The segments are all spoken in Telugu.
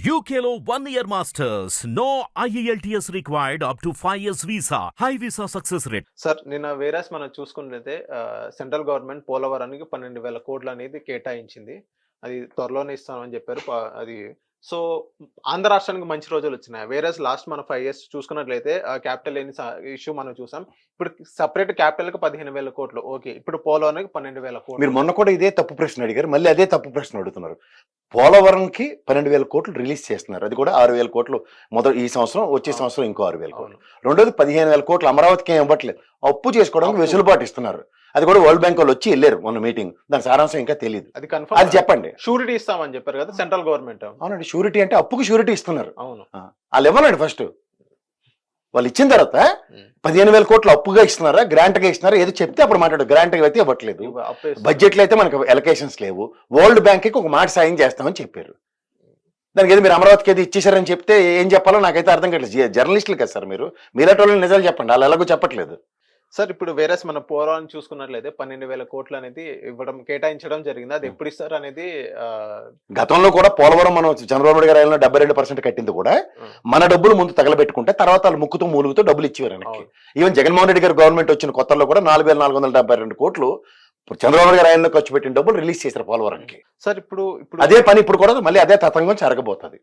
UKLO 1 year masters. No IELTS required up to 5 years visa. High visa success rate. Sir నిన్న వేరేస్ మనం చూసుకున్నట్లయితే సెంట్రల్ గవర్నమెంట్ పోలవరానికి 12,000 కోట్లు అనేది కేటాయించింది. అది త్వరలోనే ఇస్తామని చెప్పారు. అది సో ఆంధ్ర రాష్ట్రానికి మంచి రోజులు వచ్చినాయి. వేరేస్ లాస్ట్ మనం 5 years చూసుకున్నట్లయితే క్యాపిటల్ లేని ఇష్యూ మనం చూసాం. ఇప్పుడు సెపరేట్ క్యాపిటల్కి 15,000 కోట్లు ఓకే. ఇప్పుడు పోలవరానికి 12,000 కోట్లు. మీరు మొన్న కూడా ఇదే తప్పు ప్రశ్న అడిగారు, మళ్ళీ అదే తప్పు ప్రశ్న అడుగుతున్నారు. పోలవరంకి 12,000 కోట్లు రిలీజ్ చేస్తున్నారు, అది కూడా 6,000 కోట్లు ఈ సంవత్సరం, వచ్చే సంవత్సరం ఇంకో 6,000 కోట్లు. రెండోది 15,000 కోట్లు అమరావతికి ఏం ఇవ్వట్లేదు, అప్పు చేసుకోవడానికి వెసులుబాటు ఇస్తున్నారు. అది కూడా వరల్డ్ బ్యాంక్ వాళ్ళు వచ్చి వెళ్ళారు మొన్న మీటింగ్, దాని సారాంశం ఇంకా తెలియదు. అది చెప్పండి. షూరిటీ ఇస్తామని చెప్పారు కదా సెంట్రల్ గవర్నమెంట్. అవునండి, షూరిటీ అంటే అప్పుకు షూరిటీ ఇస్తున్నారు. అవును, వాళ్ళు ఇవ్వాలండి. ఫస్ట్ వాళ్ళు ఇచ్చిన తర్వాత 15,000 కోట్లు అప్పుగా ఇస్తున్నారా, గ్రాంట్ గా ఇస్తున్నారా, ఏదో చెప్తే అప్పుడు మాట్లాడు. గ్రాంట్ గా అయితే ఇవ్వట్లేదు, బడ్జెట్లో అయితే మనకు ఎలకేషన్స్ లేవు. వరల్డ్ బ్యాంక్ కి ఒక మాట సాయం చేస్తామని చెప్పారు. దానికి ఏదో మీరు అమరావతికి ఏది ఇచ్చేసారని చెప్తే ఏం చెప్పాలో నాకైతే అర్థం కావట్లేదు. జర్నలిస్టులు కదా సార్ మీరు, మీలాంటి వాళ్ళు నిజాలు చెప్పండి, వాళ్ళు ఎలాగో చెప్పట్లేదు. సార్ ఇప్పుడు వేరే మన పోలవరం చూసుకున్నట్లయితే 12,000 కోట్లు అనేది ఇవ్వడం, కేటాయించడం జరిగింది. అది ఎప్పుడు ఇస్తారు అనేది గతంలో కూడా పోలవరం మనం చంద్రబాబు నాయుడు గారు 72% కట్టింది కూడా మన డబ్బులు ముందు తగలబెట్టుకుంటే తర్వాత వాళ్ళు ముక్కుతూ మూలుగుతూ డబ్బులు ఇచ్చేవారు వెనక్కి. ఈవెన్ జగన్మోహన్ రెడ్డి గారు గవర్నమెంట్ వచ్చిన కొత్తలో కూడా 4,472 కోట్లు చంద్రబాబు గారు ఆయనలో ఖర్చు పెట్టిన డబ్బులు రిలీజ్ చేశారు పోలవరంకి. సార్ ఇప్పుడు అదే పని ఇప్పుడు కూడా మళ్ళీ అదే తతంగం జరగబోతుంది.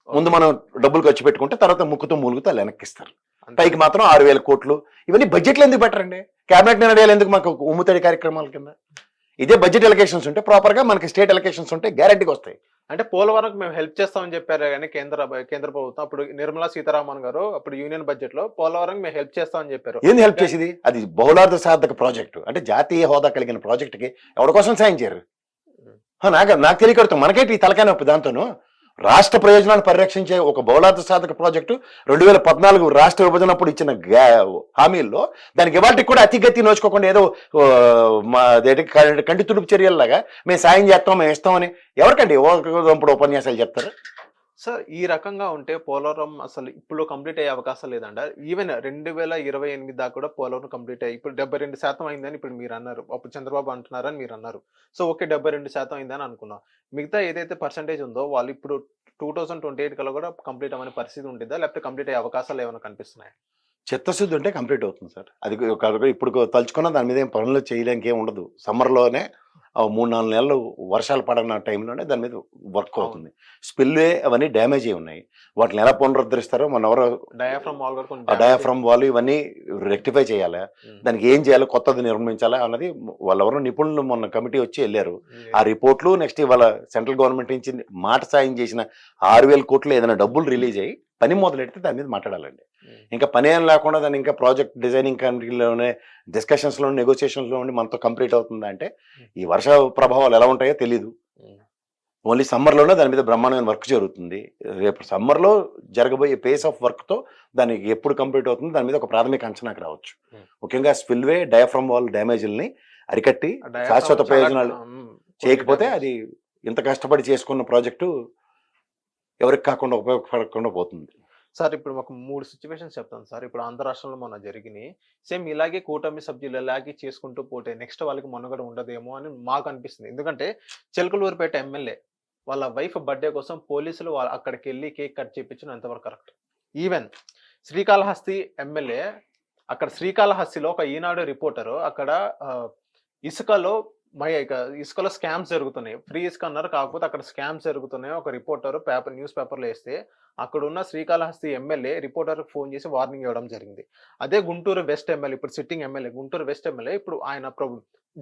ముందు మనం డబ్బులు ఖర్చు పెట్టుకుంటే తర్వాత ముక్కుతూ మూలుగుతూ వాళ్ళు వెనక్కిస్తారు. పైకి మాత్రం 6,000 కోట్లు. ఇవన్నీ బడ్జెట్లు ఎందుకు పెట్టరండి? క్యాబినెట్ నిర్ణయాలు ఎందుకు మాకు ఉమ్ముతడి కార్యక్రమాల కింద? ఇదే బడ్జెట్ ఎలకేషన్స్ ఉంటే ప్రాపర్ గా మనకి స్టేట్ ఎలకేషన్స్ ఉంటే గ్యారంటీగా వస్తాయి. అంటే పోలవరంకి మేము హెల్ప్ చేస్తామని చెప్పారు కానీ కేంద్ర ప్రభుత్వం అప్పుడు నిర్మలా సీతారామన్ గారు అప్పుడు యూనియన్ బడ్జెట్ లో పోలవరం మేము హెల్ప్ చేస్తామని చెప్పారు. ఏంది హెల్ప్ చేసేది? అది బహుళార్థ సాధక ప్రాజెక్టు, అంటే జాతీయ హోదా కలిగిన ప్రాజెక్టుకి ఎవరి కోసం సాయం చేయరు? నాకు తెలియకడుతుంది, మనకేంటి ఈ తలకాయ నొప్పి దాంతోను. రాష్ట్ర ప్రయోజనాలు పరిరక్షించే ఒక బహుళార్థ సాధక ప్రాజెక్టు 2014 రాష్ట్ర విభజనప్పుడు ఇచ్చిన హామీల్లో దానికి ఇవాటికి కూడా అతిగతి నోచుకోకుండా ఏదో కంటి తుడుపు చర్యల్లాగా మేము సాయం చేస్తాం, మేము ఇస్తామని ఎవరికండి ఇప్పుడు ఉపన్యాసాలు చెప్తారు? సార్ ఈ రకంగా ఉంటే పోలవరం అసలు ఇప్పుడు కంప్లీట్ అయ్యే అవకాశం లేదంట. ఈవెన్ 2028 దాకా కూడా పోలవరం కంప్లీట్ అయ్యి ఇప్పుడు 72% అయిందని ఇప్పుడు మీరు అన్నారు. అప్పుడు చంద్రబాబు అంటున్నారని మీరు అన్నారు. సో ఓకే 72% అయిందని అనుకున్నాం. మిగతా ఏదైతే పర్సంటేజ్ ఉందో వాళ్ళు ఇప్పుడు 2028 కల్లా కూడా కంప్లీట్ అవ్వని పరిస్థితి ఉంటుందా, లేకపోతే కంప్లీట్ అయ్యే అవకాశాలు ఏమైనా కనిపిస్తున్నాయి? చిత్తశుద్ధి ఉంటే కంప్లీట్ అవుతుంది సార్. అది ఇప్పుడు తలుచుకున్న దాని మీద ఏం పనులు చేయడానికి ఏం ఉండదు. సమ్మర్లోనే 3-4 నెలలు వర్షాలు పడిన టైంలోనే దాని మీద వర్క్ అవుతుంది. స్పిల్వే అవన్నీ డ్యామేజ్ అయి ఉన్నాయి, వాటిని ఎలా పునరుద్ధరిస్తారో మన ఎవరో డయాఫ్రమ్ వాల్ ఇవన్నీ రెక్టిఫై చేయాలి. దానికి ఏం చేయాలి, కొత్తది నిర్మించాలా అన్నది వాళ్ళెవరో నిపుణులు మొన్న కమిటీ వచ్చి వెళ్ళారు. ఆ రిపోర్ట్లు నెక్స్ట్ ఇవాళ సెంట్రల్ గవర్నమెంట్ నుంచి మాట సాయం చేసిన 6,000 కోట్లు ఏదైనా డబ్బులు రిలీజ్ అయ్యి పని మొదలెడితే దాని మీద మాట్లాడాలండి. ఇంకా పని ఏం లేకుండా దాన్ని ఇంకా ప్రాజెక్ట్ డిజైనింగ్ కమిటీలోనే డిస్కషన్స్లో నెగోసియేషన్స్లో ఉండి మనతో కంప్లీట్ అవుతుందా అంటే ఈ వర్ష ప్రభావాలు ఎలా ఉంటాయో తెలీదు. ఓన్లీ సమ్మర్లోనే దాని మీద బ్రహ్మాండమైన వర్క్ జరుగుతుంది. రేపు సమ్మర్లో జరగబోయే పేస్ ఆఫ్ వర్క్తో దానికి ఎప్పుడు కంప్లీట్ అవుతుంది దాని మీద ఒక ప్రాథమిక అంచనాకు రావచ్చు. ముఖ్యంగా స్పిల్వే డయాఫ్రమ్ వాల్ డ్యామేజ్ని అరికట్టి శాశ్వత ప్రయోజనాలు చేయకపోతే అది ఇంత కష్టపడి చేసుకున్న ప్రాజెక్టు ఎవరికి కాకుండా ఉపయోగపడకుండా పోతుంది. సార్ ఇప్పుడు మాకు 3 సిచ్యువేషన్స్ చెప్తాను సార్. ఇప్పుడు ఆంధ్ర రాష్ట్రంలో మొన్న జరిగినాయి సేమ్ ఇలాగే కూటమి సభ్యులు ఇలాగే చేసుకుంటూ పోతే నెక్స్ట్ వాళ్ళకి మనుగడ ఉండదేమో అని మాకు అనిపిస్తుంది. ఎందుకంటే చిలకలూరుపేట ఎమ్మెల్యే వాళ్ళ వైఫ్ బర్త్డే కోసం పోలీసులు అక్కడికి వెళ్ళి కేక్ కట్ చేయించడం ఎంతవరకు కరెక్ట్? ఈవెన్ శ్రీకాళహస్తి ఎమ్మెల్యే అక్కడ శ్రీకాళహస్తిలో ఒక ఈనాడు రిపోర్టరు అక్కడ ఇసుకలో స్కామ్స్ జరుగుతున్నాయి, ఫ్రీ ఇసుక అన్నారు, కాకపోతే అక్కడ స్కామ్స్ జరుగుతున్నాయి ఒక రిపోర్టర్ న్యూస్ పేపర్లో వేస్తే అక్కడ ఉన్న శ్రీకాళహస్తి ఎమ్మెల్యే రిపోర్టర్కి ఫోన్ చేసి వార్నింగ్ ఇవ్వడం జరిగింది. అదే గుంటూరు వెస్ట్ ఎమ్మెల్యే, ఇప్పుడు sitting MLA Guntur west MLA ఇప్పుడు ఆయన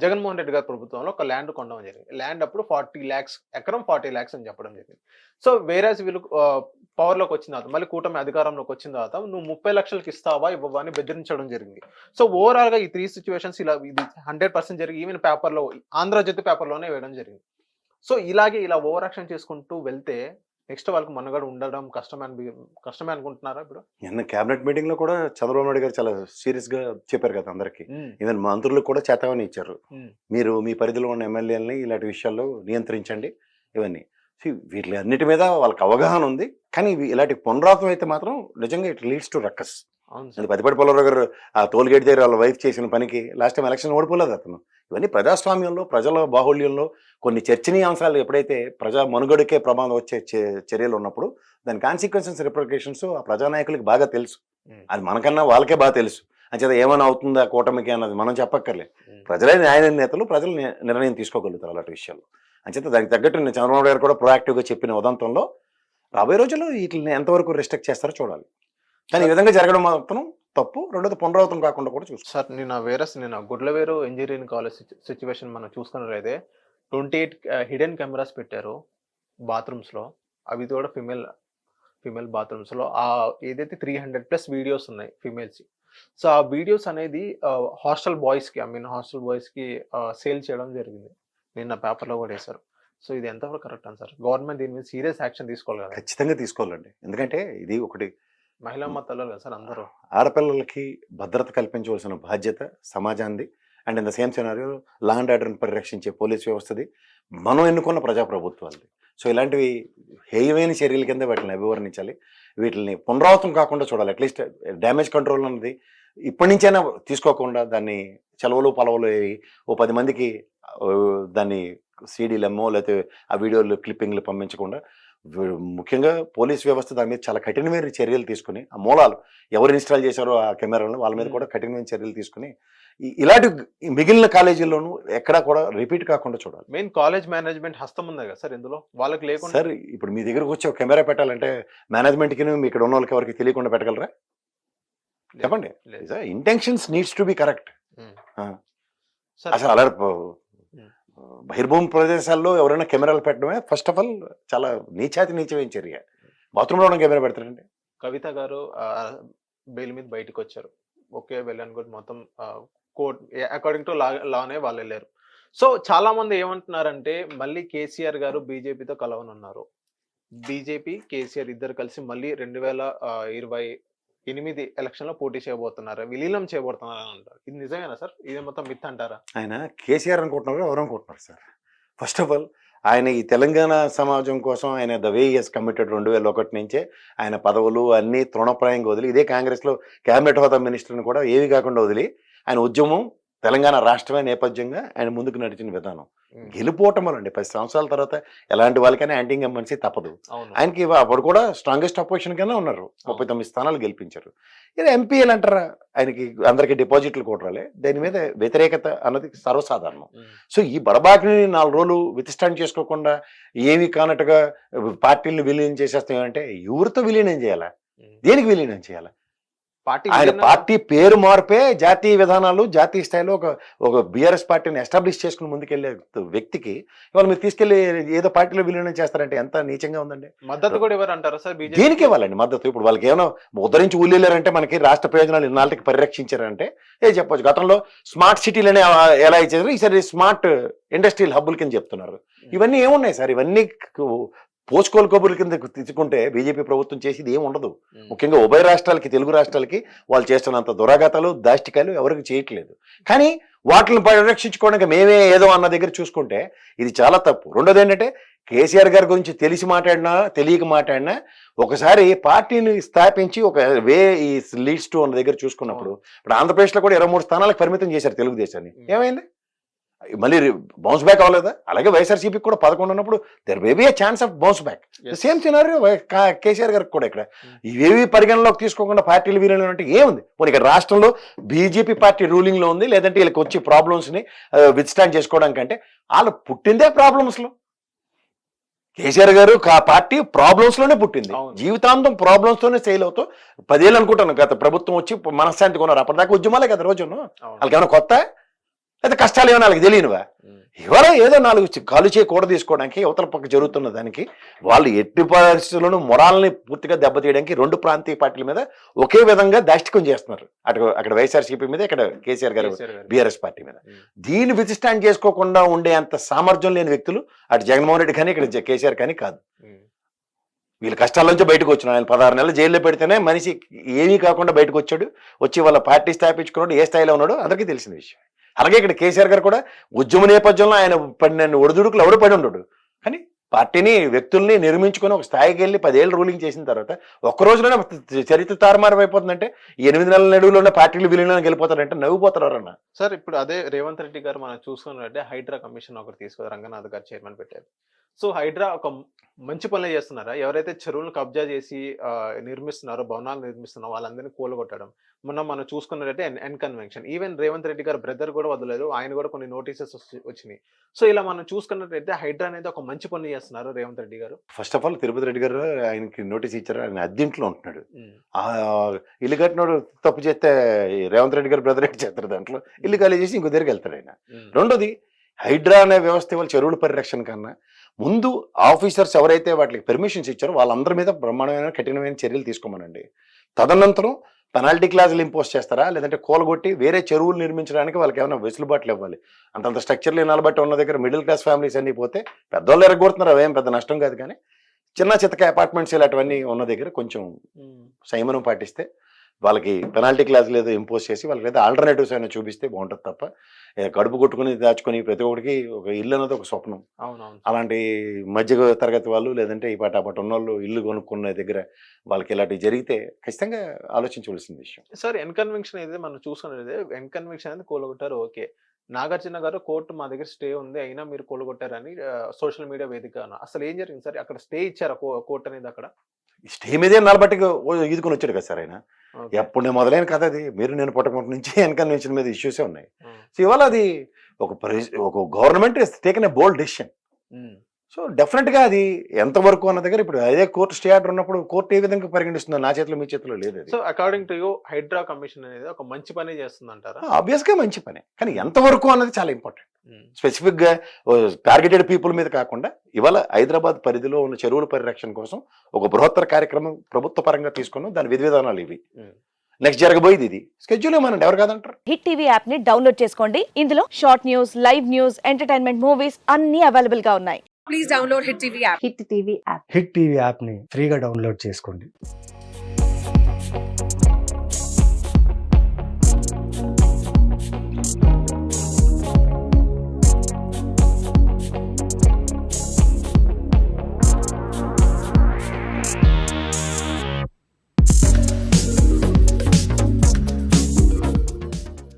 జగన్మోహన్ రెడ్డి గారి ప్రభుత్వంలో ఒక ల్యాండ్ కొనడం జరిగింది. ల్యాండ్ అప్పుడు 40 lakhs, ఎకరం 40 lakhs అని చెప్పడం జరిగింది. సో వేరే వీళ్ళు పవర్లోకి వచ్చిన తర్వాత మళ్ళీ కూటమి అధికారంలోకి వచ్చిన తర్వాత నువ్వు 30 లక్షలకి ఇస్తావా ఇవ్వవా అని బెదిరించడం జరిగింది. సో ఓవరాల్గా ఈ 3 సిచ్యువేషన్స్ ఇలా ఇది 100% జరిగి ఈవెన్ పేపర్లో ఆంధ్రజ్యోతి పేపర్లోనే వేయడం జరిగింది. సో ఇలా ఓవర్ యాక్షన్ చేసుకుంటూ వెళ్తే నెక్స్ట్ వాళ్ళకి మనుగడ ఉండడం కష్టమే అనుకుంటున్నారా? ఇప్పుడు నిన్న క్యాబినెట్ మీటింగ్ లో కూడా చంద్రబాబు నాయుడు గారు చాలా సీరియస్ గా చెప్పారు కదా అందరికి, ఈవెన్ మంత్రులకు కూడా చేతవని ఇచ్చారు. మీరు మీ పరిధిలో ఉన్న ఎమ్మెల్యేలని ఇలాంటి విషయాల్లో నియంత్రించండి. ఇవన్నీ వీటి అన్నిటి మీద వాళ్ళకి అవగాహన ఉంది, కానీ ఇలాంటి పునరావృతం అయితే మాత్రం నిజంగా it leads to ruckus. Pathipati Polavarao గారు ఆ టోల్ గేట్ దగ్గర వాళ్ళ వైఫ్ చేసిన పనికి లాస్ట్ టైం ఎలక్షన్ ఓడిపోలేదు అతను. ఇవన్నీ ప్రజాస్వామ్యంలో ప్రజల బాహుళ్యంలో కొన్ని చర్చనీయాంశాలు ఎప్పుడైతే ప్రజా మనుగడకే ప్రమాదం వచ్చే చర్యలు ఉన్నప్పుడు దాని కాన్సిక్వెన్సెస్ రిప్రికేషన్స్ ఆ ప్రజానాయకులకి బాగా తెలుసు. అది మనకన్నా వాళ్ళకే బాగా తెలుసు. అంచేత ఏమైనా అవుతుందా కూటమికి అన్నది మనం చెప్పక్కర్లేదు. ప్రజలే న్యాయ నేతలు, ప్రజలు నిర్ణయం తీసుకోగలుగుతారు అలాంటి విషయాల్లో. అంచేత దానికి తగ్గట్టు నేను చంద్రబాబు గారు కూడా ప్రొయాక్టివ్గా చెప్పిన ఉదంతంలో రాబోయే రోజుల్లో వీటిని ఎంతవరకు రెస్ట్రిక్ట్ చేస్తారో చూడాలి. కానీ ఈ విధంగా జరగడం మాత్రం తప్పు. రెండోది పునరావృతం కాకుండా కూడా చూసుకో. సార్ నేను గుడ్లవేరు ఇంజనీరింగ్ కాలేజ్ సిచ్యువేషన్ మనం చూసుకున్నట్లయితే 28 హిడెన్ కెమెరాస్ పెట్టారు బాత్రూమ్స్లో. అవి కూడా ఫిమేల్ బాత్రూమ్స్లో. ఏదైతే 300+ వీడియోస్ ఉన్నాయి ఫిమేల్స్. సో ఆ వీడియోస్ అనేది హాస్టల్ బాయ్స్కి సేల్ చేయడం జరిగింది. నిన్న పేపర్లో కూడా వేశారు. సో ఇది ఎంతవరకు కరెక్ట్ అని సార్? గవర్నమెంట్ దీని మీద సీరియస్ యాక్షన్ తీసుకోవాలి కదా? ఖచ్చితంగా తీసుకోవాలండి. ఎందుకంటే ఇది ఒకటి మహిళా మతాలు కదా సార్ అందరూ. ఆడపిల్లలకి భద్రత కల్పించవలసిన బాధ్యత సమాజాన్ని and in the same scenario law and ఆర్డర్ని పరిరక్షించే పోలీస్ వ్యవస్థది, మనం ఎన్నుకున్న ప్రజాప్రభుత్వాలది. సో ఇలాంటివి హేయమైన చర్యల కింద వీటిని అభివర్ణించాలి. వీటిని పునరావృతం కాకుండా చూడాలి. అట్లీస్ట్ డ్యామేజ్ కంట్రోల్ అన్నది ఇప్పటి నుంచైనా తీసుకోకుండా దాన్ని చలవలు పలవలు ఓ 10 మందికి దాన్ని సీడీలమ్మో లేకపోతే ఆ వీడియోలు క్లిప్పింగ్లు పంపించకుండా ముఖ్యంగా పోలీస్ వ్యవస్థ దాని మీద చాలా కఠినమైన చర్యలు తీసుకుని ఆ మూలాలు ఎవరు ఇన్స్టాల్ చేశారో ఆ కెమెరాలను వాళ్ళ మీద కూడా కఠినమైన చర్యలు తీసుకుని ఇలాంటి మిగిలిన కాలేజీల్లోనూ ఎక్కడా కూడా రిపీట్ కాకుండా చూడాలి. మెయిన్ కాలేజ్ మేనేజ్మెంట్ హస్తం ఉంది కదా సార్ ఇందులో, వాళ్ళకి లేకుండా. సార్ ఇప్పుడు మీ దగ్గరకు వచ్చి ఒక కెమెరా పెట్టాలంటే మేనేజ్మెంట్కి మీ ఇక్కడ ఉన్న వాళ్ళకి ఎవరికి తెలియకుండా పెట్టగలరా? చెప్పండి. Intentions needs to be correct. అసలు అలా బహిర్భూమి ప్రదేశాల్లో ఎవరైనా కెమెరాలు పెట్టడమే ఫస్ట్ ఆఫ్ ఆల్ చాలా నీచమైన చర్య. బాత్రూంలో ఉన్న కెమెరా పెడతారండి. కవిత గారు బెయిల్ మీద బయటకు వచ్చారు. ఓకే, వెళ్ళాను కూడా మొత్తం కోర్ట్ అకార్డింగ్ టు లానే వాళ్ళు వెళ్ళారు. సో చాలా మంది ఏమంటున్నారంటే మళ్ళీ కేసీఆర్ గారు బీజేపీతో కలవనున్నారు. బీజేపీ కేసీఆర్ ఇద్దరు కలిసి మళ్ళీ 2028 ఎలక్షన్లో పోటీ చేయబోతున్నారు, విలీనం చేయబోతున్నారు అని అంటారు. ఇది నిజమేనా సార్? ఇది మొత్తం మిత్ అంటారా? ఆయన కేసీఆర్ అనుకుంటున్నారు, ఎవరు అనుకుంటున్నారు సార్? ఫస్ట్ ఆఫ్ ఆల్ ఆయన ఈ తెలంగాణ సమాజం కోసం ఆయన ద వే హెస్ కమిటెడ్ 2001 నుంచే ఆయన పదవులు అన్నీ తృణప్రాయంగా వదిలి ఇదే కాంగ్రెస్లో క్యాబినెట్ హోదా మినిస్టర్ని కూడా ఏవి కాకుండా వదిలి ఆయన ఉద్యమం తెలంగాణ రాష్ట్రమే నేపథ్యంగా ఆయన ముందుకు నడిచిన విధానం గెలుపోవటమలండి. 10 సంవత్సరాల తర్వాత ఎలాంటి వాళ్ళకైనా యాంటీ ఇన్కంబెన్సీ తప్పదు. ఆయనకి అప్పుడు కూడా స్ట్రాంగెస్ట్ అపోజిషన్ కింద ఉన్నారు. 39 స్థానాలు గెలిపించారు. ఇది ఎంపీలు అంటారా? ఆయనకి అందరికి డిపాజిట్లు కొట్టాలి. దాని మీద వ్యతిరేకత అన్నది సర్వసాధారణం. సో ఈ బడబాటిని 4 రోజులు వితిష్టాన్ని చేసుకోకుండా ఏమి కానట్టుగా పార్టీలను విలీనం చేసేస్తామంటే ఎవరితో విలీనం చేయాలా? దేనికి విలీనం చేయాలా? ఆయన పార్టీ పేరు మార్పే జాతీయ విధానాలు జాతీయ స్థాయిలో ఒక బీఆర్ఎస్ పార్టీని ఎస్టాబ్లిష్ చేసుకుని ముందుకెళ్లే వ్యక్తికి ఇవాళ మీరు తీసుకెళ్లి ఏదో పార్టీలో విలీనం చేస్తారంటే ఎంత నీచంగా ఉందండి. మద్దతు కూడా ఎవరు అంటారా సార్? దేనికి ఇవ్వాలండి మద్దతు? ఇప్పుడు వాళ్ళకి ఏమైనా ఉద్ధరించి ఊళ్ళారంటే మనకి రాష్ట్ర ప్రయోజనాలు ఇన్నాళ్ళకి పరిరక్షించారంటే చెప్పొచ్చు. గతంలో స్మార్ట్ సిటీలనే ఎలా ఇచ్చారు, ఈసారి స్మార్ట్ ఇండస్ట్రియల్ హబ్బుల కింద చెప్తున్నారు. ఇవన్నీ ఏమున్నాయి సార్? ఇవన్నీ పోచుకోలు కబుర్ల కింద తీసుకుంటే బీజేపీ ప్రభుత్వం చేసేది ఏమి ఉండదు. ముఖ్యంగా ఉభయ రాష్ట్రాలకి తెలుగు రాష్ట్రాలకి వాళ్ళు చేస్తున్నంత దురాఘాతాలు దాష్టికాలు ఎవరికి చేయట్లేదు. కానీ వాటిని పరిరక్షించుకోవడానికి మేమే ఏదో అన్న దగ్గర చూసుకుంటే ఇది చాలా తప్పు. రెండోది ఏంటంటే కేసీఆర్ గారి గురించి తెలిసి మాట్లాడినా తెలియక మాట్లాడినా ఒకసారి పార్టీని స్థాపించి ఒక వే ఈ లీడ్స్ టు అన్న దగ్గర చూసుకున్నప్పుడు ఇప్పుడు ఆంధ్రప్రదేశ్లో కూడా 23 స్థానాలకు పరిమితం చేశారు తెలుగుదేశాన్ని. ఏమైంది? మళ్ళీ బౌన్స్ బ్యాక్ అవ్వలేదా? అలాగే వైఎస్ఆర్సీపీకి కూడా 11 ఉన్నప్పుడు there may be A chance of bounce back. Same scenario KCR గారికి కూడా ఇక్కడ ఇవేవి పరిగణలోకి తీసుకోకుండా పార్టీలు వీళ్ళు అంటే ఏముంది? పోనీ ఇక్కడ రాష్ట్రంలో బీజేపీ పార్టీ రూలింగ్ లో ఉంది, లేదంటే వీళ్ళకి వచ్చే ప్రాబ్లమ్స్ ని విత్స్టాండ్ చేసుకోవడానికంటే వాళ్ళు పుట్టిందే ప్రాబ్లమ్స్ లో. కేసీఆర్ గారు పార్టీ ప్రాబ్లమ్స్ లోనే పుట్టింది, జీవితాంతం ప్రాబ్లమ్స్ తోనే సెయిల్ అవుతూ 10 ఏళ్ళు అనుకుంటాను గత ప్రభుత్వం వచ్చి మనశ్శాంతి కొన్నారు. అప్పటిదాకా ఉద్యమాలే కదా రోజును. వాళ్ళకి ఏమైనా కొత్త అయితే కష్టాలు ఏమైనా వాళ్ళకి తెలియనివా? ఇవాళ ఏదో 4 కాలు చేయి కూడ తీసుకోవడానికి యువతల పక్క జరుగుతున్న దానికి వాళ్ళు ఎట్టి పరిస్థితులను మొరాలని పూర్తిగా దెబ్బతీయడానికి 2 ప్రాంతీయ పార్టీల మీద ఒకే విధంగా దాష్టికం చేస్తున్నారు. అక్కడ వైఎస్ఆర్సీపీ మీద, ఇక్కడ కేసీఆర్ గారు బీఆర్ఎస్ పార్టీ మీద. దీన్ని విధిష్టాండ్ చేసుకోకుండా ఉండే అంత సామర్థ్యం లేని వ్యక్తులు అటు జగన్మోహన్ రెడ్డి కానీ ఇక్కడ కేసీఆర్ కానీ కాదు. వీళ్ళ కష్టాల నుంచి బయటకు వచ్చిన ఆయన 16 నెలలు జైల్లో పెడితేనే మనిషి ఏమీ కాకుండా బయటకు వచ్చాడు. వచ్చి వాళ్ళ పార్టీ స్థాపించుకున్నాడు. ఏ స్థాయిలో ఉన్నాడో అందరికీ తెలిసిన విషయం. అలాగే ఇక్కడ కేసీఆర్ గారు కూడా ఉద్యమ నేపథ్యంలో ఆయన పడిన ఒడిదుడుకులు ఎవడు పడి ఉండడు. కానీ పార్టీని వ్యక్తుల్ని నిర్మించుకొని ఒక స్థాయికి వెళ్ళి 10 ఏళ్ళు రూలింగ్ చేసిన తర్వాత ఒక్క రోజులోనే చరిత్ర తారుమారం అయిపోతుందంటే ఈ 8 నెలల నడువులోనే పార్టీలు విలీనానికి వెళ్ళిపోతారంటే నవ్వుపోతారు ఎవరన్నా. సార్ ఇప్పుడు అదే రేవంత్ రెడ్డి గారు మనం చూసుకున్నట్టే హైడ్రా కమిషన్ ఒకటి తీసుకుని రంగనాథ్ గారు చైర్మన్ పెట్టారు. సో హైడ్రా ఒక మంచి పనులు చేస్తున్నారా? ఎవరైతే చెరువులను కబ్జా చేసి నిర్మిస్తున్నారో, భవనాలు నిర్మిస్తున్నారో వాళ్ళందరినీ కూలగొట్టడం. మనం చూసుకున్నట్లయితే N convention, even Revanth Reddy గారు బ్రదర్ కూడా వదలలేదు, ఆయన కూడా కొన్ని నోటీసెస్ వచ్చినాయి. సో ఇలా మనం చూసుకున్నట్లయితే హైడ్రా అనేది ఒక మంచి పనులు చేస్తున్నారు రేవంత్ రెడ్డి గారు. First of all Tirupati Reddy గారు ఆయనకి నోటీస్ ఇచ్చారు, ఆయన అద్దెంట్లో ఉంటున్నాడు. ఆ ఇల్లు కట్టినోడు తప్పు చేస్తే రేవంత్ రెడ్డి గారు బ్రదర్ రెడ్డి చేస్తారు, దాంట్లో ఇల్లు ఖాళీ చేసి ఇంకో దగ్గరికి వెళ్తాడు ఆయన. రెండోది హైడ్రా అనే వ్యవస్థ వాళ్ళ చెరువుల పరిరక్షణ కన్నా ముందు ఆఫీసర్స్ ఎవరైతే వాటికి పెర్మిషన్స్ ఇచ్చారో వాళ్ళందరి మీద బ్రహ్మాండమైన కఠినమైన చర్యలు తీసుకోమనండి. తదనంతరం పెనాల్టీ క్లాజులు ఇంపోజ్ చేస్తారా, లేదంటే కూలగొట్టి వేరే చెరువులు నిర్మించడానికి వాళ్ళకి ఏమైనా వెసులుబాట్లు ఇవ్వాలి. అంతంత స్ట్రక్చర్లు నిలబట్టి ఉన్న దగ్గర మిడిల్ క్లాస్ ఫ్యామిలీస్ అన్ని పోతే పెద్దోళ్ళు ఎరగొడుతున్నారు, అవేం పెద్ద నష్టం కాదు. కానీ చిన్న చితక అపార్ట్మెంట్స్ ఇలాంటివన్నీ ఉన్న దగ్గర కొంచెం సంయమనం పాటిస్తే వాళ్ళకి పెనాల్టీ క్లాజులు ఏదో ఇంపోజ్ చేసి వాళ్ళకి ఏదో ఆల్టర్నేటివ్స్ అయినా చూపిస్తే బాగుంటుంది తప్ప కడుపు కొట్టుకుని దాచుకొని ప్రతి ఒక్కడికి ఒక ఇల్లు అనేది ఒక స్వప్నం. అలాంటి మధ్య తరగతి వాళ్ళు లేదంటే ఈ పాట ఉన్న వాళ్ళు ఇల్లు కొనుక్కున్న దగ్గర వాళ్ళకి ఇలాంటివి జరిగితే ఖచ్చితంగా ఆలోచించవలసిన విషయం. సార్ ఎన్ కన్వెన్షన్ అయితే మనం చూసుకున్నది, ఎన్ కన్వెన్షన్ అనేది కూలగొట్టారు, ఓకే. నాగార్జున గారు కోర్టు మా దగ్గర స్టే ఉంది అయినా మీరు కూలగొట్టారని సోషల్ మీడియా వేదిక అసలు ఏం జరిగింది సార్? అక్కడ స్టే ఇచ్చారా కోర్టు అనేది? అక్కడ స్టే మీదే నలబట్టి ఈదుకొని వచ్చాడు కదా సార్ ఆయన. ఎప్పుడు నేను మొదలైన కథ అది. మీరు నేను పుట్టక నుంచి ఎన్ కన్వెన్షన్ మీద ఇష్యూసే ఉన్నాయి. సో ఇవాళ అది ఒక government taken a bold decision. So definite గా అది ఎంతవరకు అన్న దగ్గర ఇప్పుడు అదే కోర్టు స్టే ఆర్డర్ ఉన్నప్పుడు కోర్టు ఏ విధంగా పరిగణిస్తుందో నా చేతిలో మీ చేతిలో లేదు. So according to you Hydraa commission అనేది ఒక మంచి పని చేస్తుంది అంటారా? ఆబ్వియస్ గా మంచి పనే, కానీ ఎంతవరకు అన్నది చాలా ఇంపార్టెంట్. స్పెసిఫిక్ గా టార్గెటెడ్ పీపుల్ మీద కాకుండా ఇవాళ హైదరాబాద్ పరిధిలో ఉన్న చెరువుల పరిరక్షణ కోసం ఒక బృహత్తర కార్యక్రమం ప్రభుత్వ పరంగా తీసుకున్నాం. దాని విధి విధానాలు ఇవి. నెక్స్ట్ జరగబోయేది ఇది. స్కెడ్యూల్ ఏమన్నా ఎవరు కాదంటారు. హిట్ టీవీ యాప్ ని డౌన్లోడ్ చేసుకోండి. ఇందులో short news, live news, entertainment movies అన్ని అవైలబుల్ గా ఉన్నాయి. Please download Hit TV app. Hit TV app. Hit TV యాప్ని ఫ్రీగా డౌన్లోడ్ చేసుకోండి.